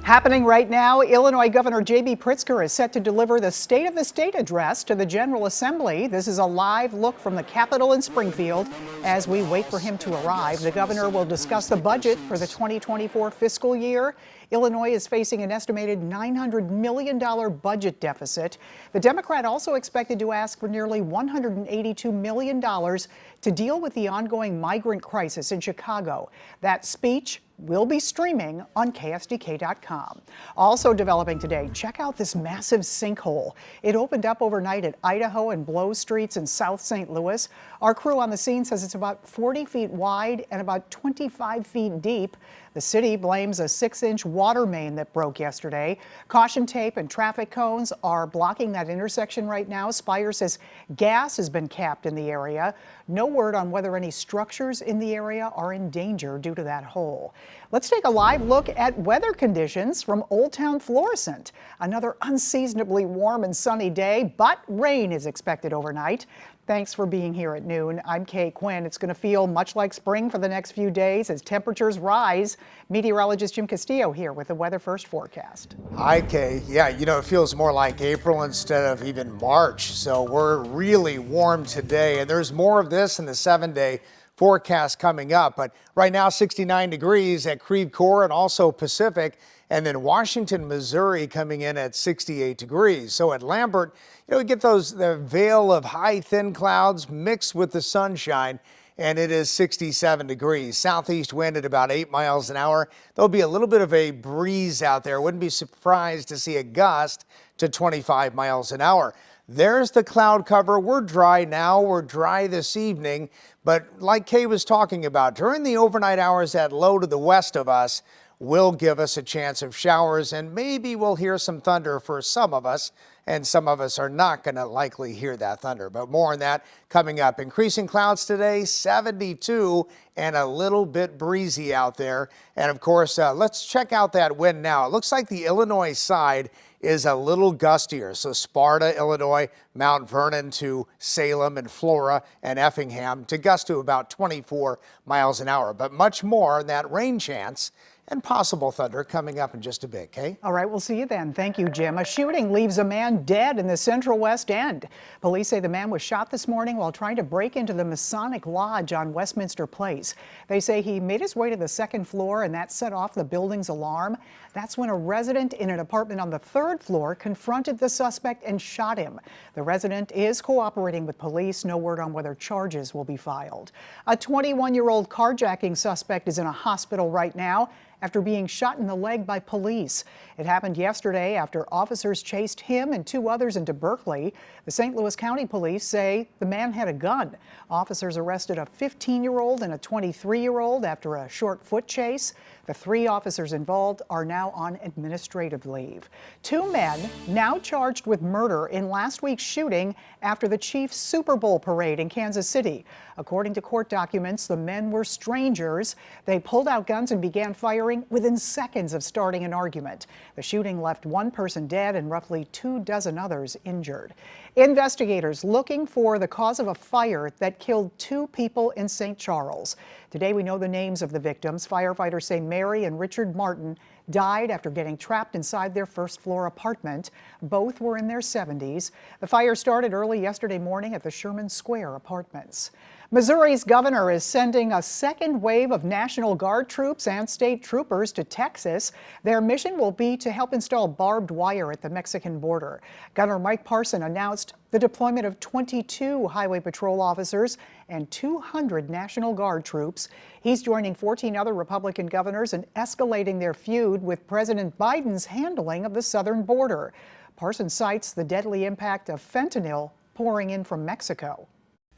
Happening right now, Illinois Governor J.B. Pritzker is set to deliver the State of the State address to the General Assembly. This is a live look from the Capitol in Springfield. As we wait for him to arrive, the governor will discuss the budget for the 2024 fiscal year. Illinois is facing an estimated $900 million budget deficit. The Democrat also expected to ask for nearly $182 million to deal with the ongoing migrant crisis in Chicago. That speech will be streaming on KSDK.com. Also developing today, check out this massive sinkhole. It opened up overnight at Idaho and Blow Streets in South St. Louis. Our crew on the scene says it's about 40 feet wide and about 25 feet deep. The city blames a 6-inch water main that broke yesterday. Caution tape and traffic cones are blocking that intersection right now. Spire says gas has been capped in the area. No word on whether any structures in the area are in danger due to that hole. Let's take a live look at weather conditions from Old Town Florissant. Another unseasonably warm and sunny day, but rain is expected overnight. Thanks for being here at noon. I'm Kay Quinn. It's going to feel much like spring for the next few days as temperatures rise. Meteorologist Jim Castillo here with the Weather First forecast. Hi, Kay. Yeah, it feels more like April instead of even March. So we're really warm today, and there's more of this in the 7-day forecast coming up. But right now, 69 degrees at Creve Coeur and also Pacific. And then Washington, Missouri coming in at 68 degrees. So at Lambert, we get the veil of high, thin clouds mixed with the sunshine, and it is 67 degrees. Southeast wind at about 8 miles an hour. There'll be a little bit of a breeze out there. Wouldn't be surprised to see a gust to 25 miles an hour. There's the cloud cover. We're dry now. We're dry this evening. But like Kay was talking about, during the overnight hours, that low to the west of us will give us a chance of showers, and maybe we'll hear some thunder for some of us, and some of us are not going to likely hear that thunder. But more on that coming up. Increasing clouds today, 72, and a little bit breezy out there. And of course, let's check out that wind now. It looks like the Illinois side is a little gustier. So Sparta, Illinois, Mount Vernon to Salem and Flora and Effingham to gust to about 24 miles an hour. But much more on that rain chance and possible thunder coming up in just a bit, Kay? All right, we'll see you then. Thank you, Jim. A shooting leaves a man dead in the Central West End. Police say the man was shot this morning while trying to break into the Masonic Lodge on Westminster Place. They say he made his way to the second floor and that set off the building's alarm. That's when a resident in an apartment on the third floor confronted the suspect and shot him. The resident is cooperating with police. No word on whether charges will be filed. A 21-year-old carjacking suspect is in a hospital right now after being shot in the leg by police. It happened yesterday after officers chased him and 2 others into Berkeley. The St. Louis County Police say the man had a gun. Officers arrested a 15-year-old and a 23-year-old after a short foot chase. The 3 officers involved are now on administrative leave. 2 men now charged with murder in last week's shooting after the Chiefs Super Bowl parade in Kansas City. According to court documents, the men were strangers. They pulled out guns and began firing within seconds of starting an argument. The shooting left 1 person dead and roughly 24 others injured. Investigators looking for the cause of a fire that killed 2 people in St. Charles. Today we know the names of the victims. Firefighters say Mary and Richard Martin died after getting trapped inside their first-floor apartment. Both were in their 70s. The fire started early yesterday morning at the Sherman Square Apartments. Missouri's governor is sending a second wave of National Guard troops and state troopers to Texas. Their mission will be to help install barbed wire at the Mexican border. Governor Mike Parson announced the deployment of 22 Highway Patrol officers and 200 National Guard troops. He's joining 14 other Republican governors in escalating their feud with President Biden's handling of the southern border. Parson cites the deadly impact of fentanyl pouring in from Mexico.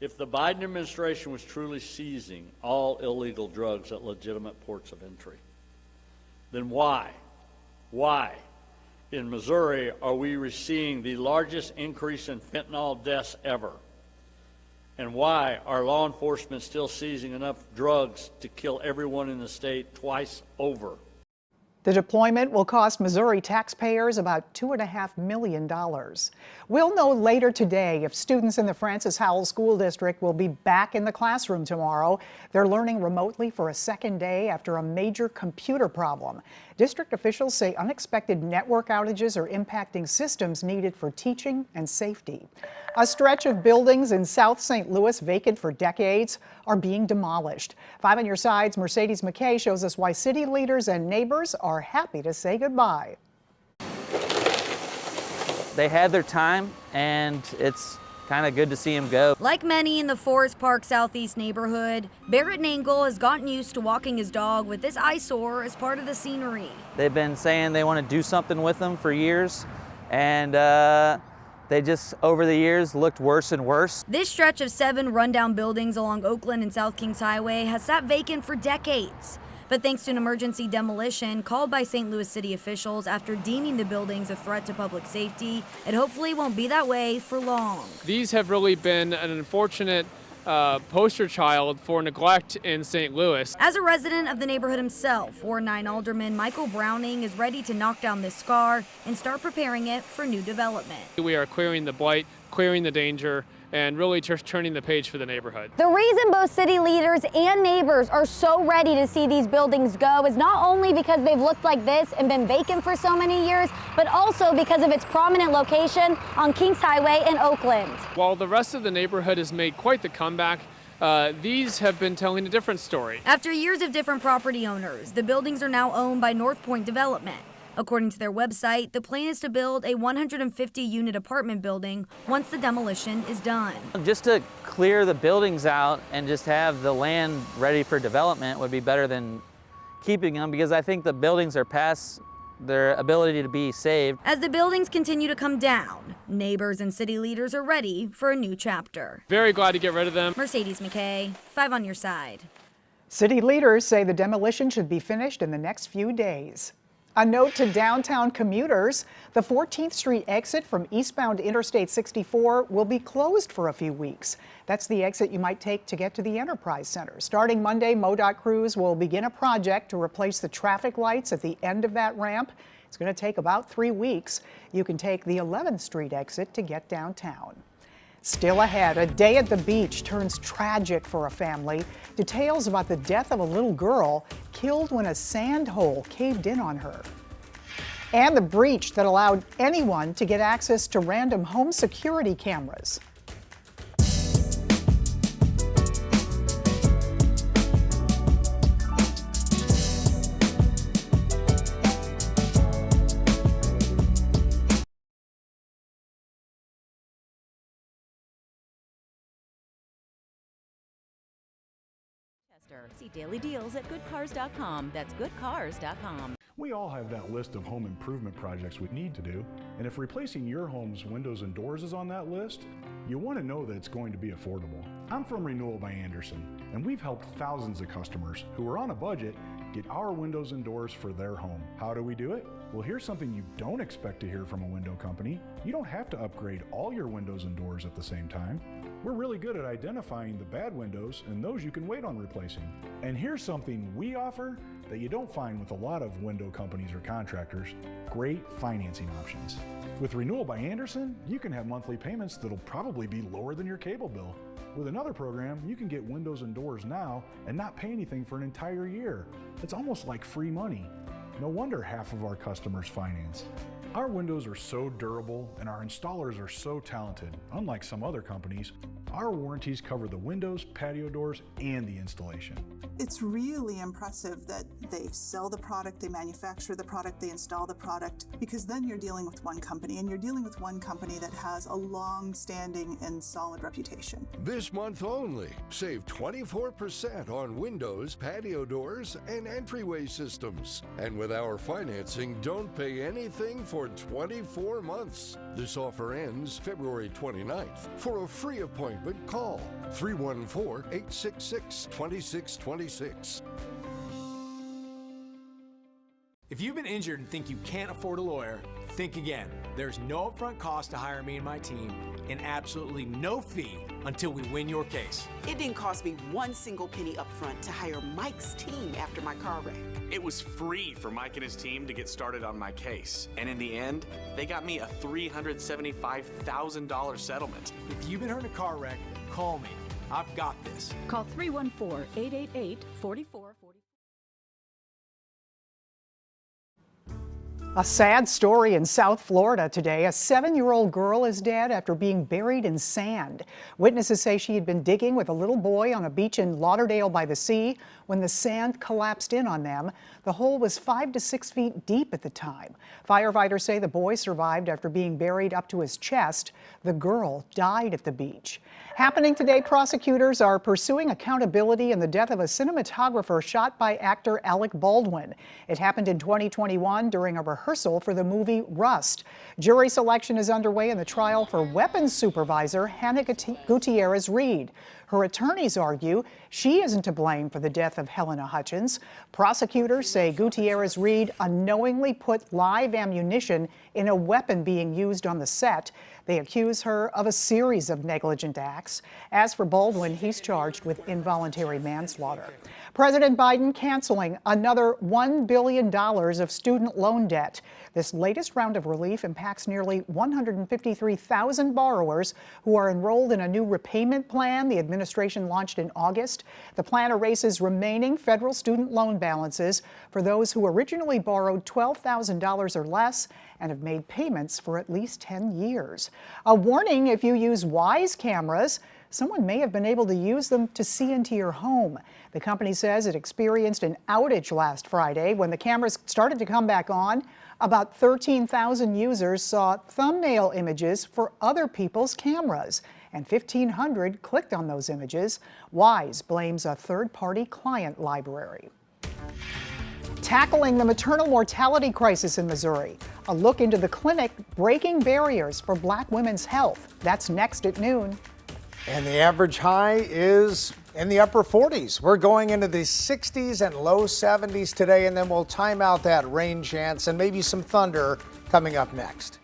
If the Biden administration was truly seizing all illegal drugs at legitimate ports of entry, then why in Missouri are we seeing the largest increase in fentanyl deaths ever? And why are law enforcement still seizing enough drugs to kill everyone in the state twice over? The deployment will cost Missouri taxpayers about $2.5 million. We'll know later today if students in the Francis Howell School District will be back in the classroom tomorrow. They're learning remotely for a second day after a major computer problem. District officials say unexpected network outages are impacting systems needed for teaching and safety. A stretch of buildings in South St. Louis, vacant for decades, are being demolished. 5 on Your Side's Mercedes McKay shows us why city leaders and neighbors are happy to say goodbye. They had their time, and it's kind of good to see them go. Like many in the Forest Park Southeast neighborhood, Barrett Nangle has gotten used to walking his dog with this eyesore as part of the scenery. They've been saying they want to do something with them for years, and they just, over the years, looked worse and worse. This stretch of 7 rundown buildings along Oakland and South Kings Highway has sat vacant for decades. But thanks to an emergency demolition called by St. Louis city officials after deeming the buildings a threat to public safety, it hopefully won't be that way for long. These have really been an unfortunate poster child for neglect in St. Louis. As a resident of the neighborhood himself, Ward 9 Alderman Michael Browning is ready to knock down this scar and start preparing it for new development. We are clearing the blight, clearing the danger, and really just turning the page for the neighborhood. The reason both city leaders and neighbors are so ready to see these buildings go is not only because they've looked like this and been vacant for so many years, but also because of its prominent location on Kings Highway in Oakland. While the rest of the neighborhood has made quite the comeback, these have been telling a different story. After years of different property owners, the buildings are now owned by North Point Development. According to their website, the plan is to build a 150-unit apartment building once the demolition is done. Just to clear the buildings out and just have the land ready for development would be better than keeping them, because I think the buildings are past their ability to be saved. As the buildings continue to come down, neighbors and city leaders are ready for a new chapter. Very glad to get rid of them. Mercedes McKay, 5 on Your Side. City leaders say the demolition should be finished in the next few days. A note to downtown commuters, the 14th Street exit from eastbound Interstate 64 will be closed for a few weeks. That's the exit you might take to get to the Enterprise Center. Starting Monday, MoDOT crews will begin a project to replace the traffic lights at the end of that ramp. It's going to take about 3 weeks. You can take the 11th Street exit to get downtown. Still ahead, a day at the beach turns tragic for a family. Details about the death of a little girl killed when a sand hole caved in on her. And the breach that allowed anyone to get access to random home security cameras. See daily deals at goodcars.com. That's goodcars.com. We all have that list of home improvement projects we need to do, and if replacing your home's windows and doors is on that list, you want to know that it's going to be affordable. I'm from Renewal by Andersen, and we've helped thousands of customers who are on a budget get our windows and doors for their home. How do we do it? Well, here's something you don't expect to hear from a window company. You don't have to upgrade all your windows and doors at the same time. We're really good at identifying the bad windows and those you can wait on replacing. And here's something we offer that you don't find with a lot of window companies or contractors: great financing options. With Renewal by Andersen, you can have monthly payments that'll probably be lower than your cable bill. With another program, you can get windows and doors now and not pay anything for an entire year. It's almost like free money. No wonder half of our customers finance. Our windows are so durable and our installers are so talented. Unlike some other companies, our warranties cover the windows, patio doors, and the installation. It's really impressive that they sell the product, they manufacture the product, they install the product, because then you're dealing with one company, and you're dealing with one company that has a long-standing and solid reputation. This month only, save 24% on windows, patio doors, and entryway systems. And with our financing, don't pay anything for 24 months. This offer ends February 29th. For a free appointment, call 314-866-2626. If you've been injured and think you can't afford a lawyer, think again. There's no upfront cost to hire me and my team, and absolutely no fee until we win your case. It didn't cost me one single penny upfront to hire Mike's team after my car wreck. It was free for Mike and his team to get started on my case. And in the end, they got me a $375,000 settlement. If you've been hurt in a car wreck, call me. I've got this. Call 314-888-4444. A sad story in South Florida today. A 7-year-old girl is dead after being buried in sand. Witnesses say she had been digging with a little boy on a beach in Lauderdale by the sea when the sand collapsed in on them. The hole was 5 to 6 feet deep at the time. Firefighters say the boy survived after being buried up to his chest. The girl died at the beach. Happening today, prosecutors are pursuing accountability in the death of a cinematographer shot by actor Alec Baldwin. It happened in 2021 during a rehearsal for the movie Rust. Jury selection is underway in the trial for weapons supervisor Hannah Gutierrez Reed. Her attorneys argue she isn't to blame for the death of Helena Hutchins. Prosecutors say Gutierrez Reed unknowingly put live ammunition in a weapon being used on the set. They accuse her of a series of negligent acts. As for Baldwin, he's charged with involuntary manslaughter. President Biden canceling another $1 billion of student loan debt. This latest round of relief impacts nearly 153,000 borrowers who are enrolled in a new repayment plan the administration launched in August. The plan erases remaining federal student loan balances for those who originally borrowed $12,000 or less and have made payments for at least 10 years. A warning: if you use Wyze cameras, someone may have been able to use them to see into your home. The company says it experienced an outage last Friday. When the cameras started to come back on, about 13,000 users saw thumbnail images for other people's cameras, and 1,500 clicked on those images. Wyze blames a third-party client library. Tackling the maternal mortality crisis in Missouri. A look into the clinic breaking barriers for Black women's health. That's next at noon. And the average high is in the upper 40s. We're going into the 60s and low 70s today, and then we'll time out that rain chance and maybe some thunder coming up next.